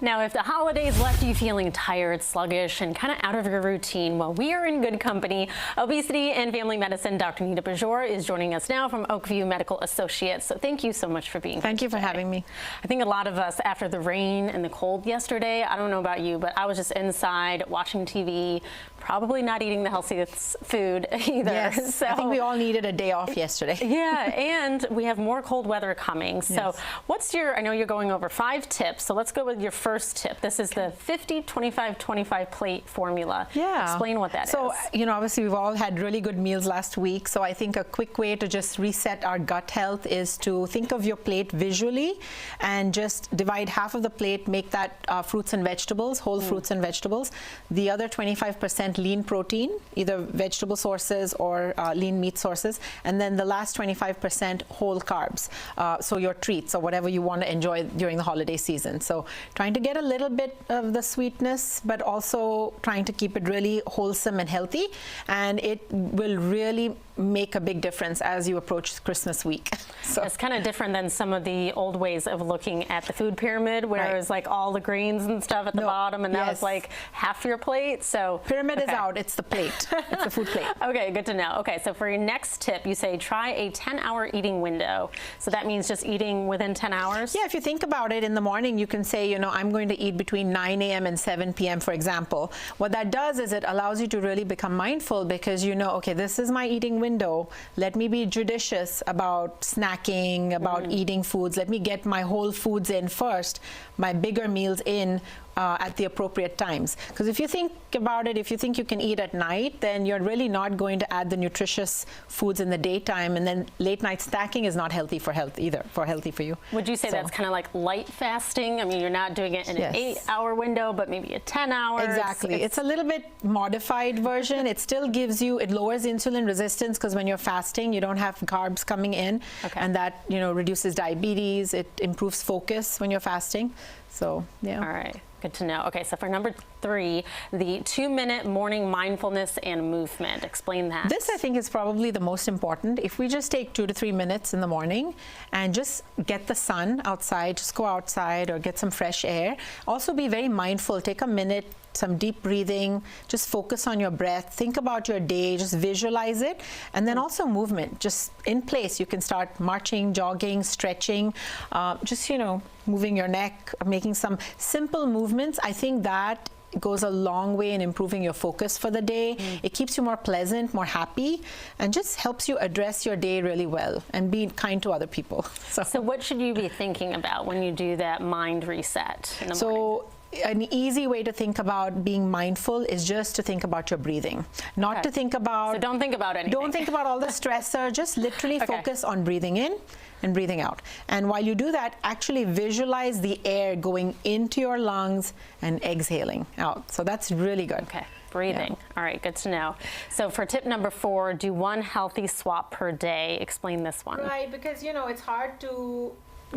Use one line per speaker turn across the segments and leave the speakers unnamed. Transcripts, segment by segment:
Now, if the holidays left you feeling tired, sluggish, and kind of out of your routine, well, we are in good company. Obesity and family medicine Dr. Nita Bijoor is joining us now from Oakview Medical Associates. So thank you so much for being here.
Thank you for having me.
I think a lot of us, after the rain and the cold yesterday, I don't know about you, but I was just inside watching TV, probably not eating the healthiest food either.
Yes,
so,
I think we all needed a day off yesterday.
Yeah, and we have more cold weather coming. So
Yes.
what's your, I know you're going over 5 tips, so let's go with your first tip. This is the 50-25-25 plate formula.
Yeah.
Explain what that is.
So, you know, obviously we've all had really good meals last week, so I think a quick way to just reset our gut health is to think of your plate visually and just divide half of the plate, make that fruits and vegetables, whole fruits and vegetables. The other 25% lean protein, either vegetable sources or lean meat sources, and then the last 25% whole carbs, so your treats or whatever you want to enjoy during the holiday season. So trying to get a little bit of the sweetness, but also trying to keep it really wholesome and healthy, and it will really make a big difference as you approach Christmas week. So
it's kind of different than some of the old ways of looking at the food pyramid, where it was like all the greens and stuff at the bottom, and that was like half your plate. So
pyramid is out, it's the plate. It's the food plate.
Okay, good to know. Okay, so for your next tip, you say try a 10-hour eating window. So that means just eating within 10 hours?
Yeah, if you think about it, in the morning you can say, you know, I'm going to eat between 9 a.m. and 7 p.m., for example. What that does is it allows you to really become mindful, because you know, okay, this is my eating window. Let me be judicious about snacking, about eating foods. Let me get my whole foods in first, my bigger meals in at the appropriate times. Because if you think about it, if you think you can eat at night, then you're really not going to add the nutritious foods in the daytime, and then late night snacking is not healthy for health either, healthy for you.
Would you say that's kind of like light fasting? I mean, you're not doing it in an 8-hour window, but maybe a 10 hours.
Exactly. It's a little bit modified version. It still gives you, it lowers insulin resistance, because when you're fasting, you don't have carbs coming in, and that, you know, reduces diabetes. It improves focus when you're fasting. So, yeah.
All right. Good to know. Okay, so for number 3, the 2-minute morning mindfulness and movement. Explain that.
This, I think, is probably the most important. If we just take 2 to 3 minutes in the morning and just get the sun outside, just go outside or get some fresh air. Also be very mindful. Take a minute, some deep breathing, just focus on your breath, think about your day, just visualize it, and then also movement. Just in place, you can start marching, jogging, stretching, just, you know, moving your neck, making some simple movements. I think that goes a long way in improving your focus for the day. It keeps you more pleasant, more happy, and just helps you address your day really well and be kind to other people.
So what should you be thinking about when you do that mind reset in the morning?
An easy way to think about being mindful is just to think about your breathing, not to think about...
So don't think about anything.
Don't think about all the stressor, just literally focus on breathing in and breathing out. And while you do that, actually visualize the air going into your lungs and exhaling out. So that's really good.
Okay. Breathing. All right, good to know. So for tip number 4, do 1 healthy swap per day. Explain this one.
Right, because, you know, it's hard to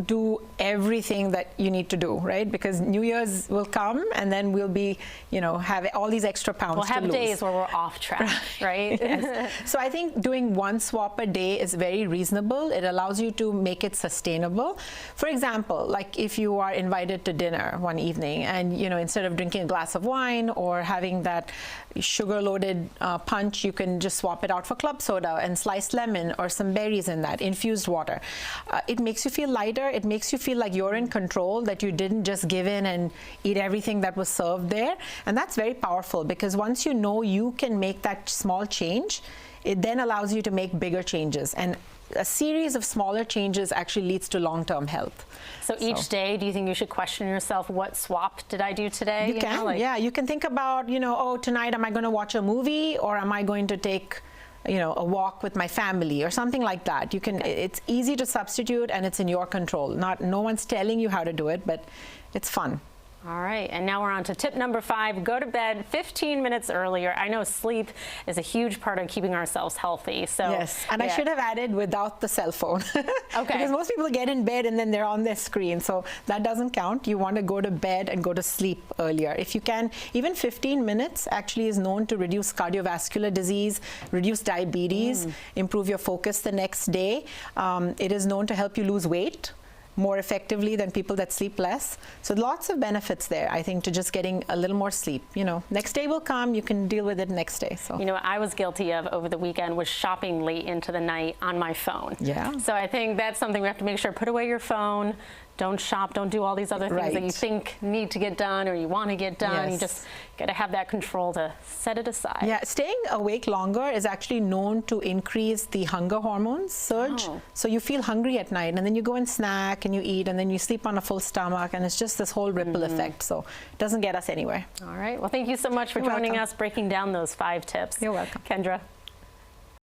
do everything that you need to do, right? Because New Year's will come, and then we'll be, you know, have all these extra pounds to lose.
We'll have days where we're off track, right?
Yes. So I think doing 1 swap a day is very reasonable. It allows you to make it sustainable. For example, like if you are invited to dinner one evening, and, you know, instead of drinking a glass of wine or having that sugar-loaded punch, you can just swap it out for club soda and sliced lemon or some berries in that, infused water. It makes you feel lighter. It makes you feel like you're in control, that you didn't just give in and eat everything that was served there. And that's very powerful, because once you know you can make that small change, it then allows you to make bigger changes. And a series of smaller changes actually leads to long-term health.
So each day, do you think you should question yourself, what swap did I do today?
You can, yeah. You can think about, you know, oh, tonight am I going to watch a movie, or am I going to take, you know, a walk with my family or something like that. You can, it's easy to substitute, and it's in your control. No one's telling you how to do it, but it's fun.
All right, and now we're on to tip number 5, go to bed 15 minutes earlier. I know sleep is a huge part of keeping ourselves healthy. So
yes, and I should have added without the cell phone. Because most people get in bed and then they're on their screen, so that doesn't count. You want to go to bed and go to sleep earlier. If you can, even 15 minutes actually is known to reduce cardiovascular disease, reduce diabetes, improve your focus the next day. It is known to help you lose weight. more effectively than people that sleep less. So lots of benefits there, I think, to just getting a little more sleep. You know, next day will come, you can deal with it next day. So
you know, what I was guilty of over the weekend was shopping late into the night on my phone.
Yeah.
So I think that's something we have to make sure, put away your phone. Don't shop, don't do all these other things that you think need to get done or you want to get done.
Yes.
You just got to have that control to set it aside.
Yeah, staying awake longer is actually known to increase the hunger hormones surge.
Oh.
So you feel hungry at night, and then you go and snack and you eat, and then you sleep on a full stomach, and it's just this whole ripple effect. So it doesn't get us anywhere.
All right. Well, thank you so much for
You're
joining
welcome.
us, breaking down those 5 tips.
You're welcome.
Kendra.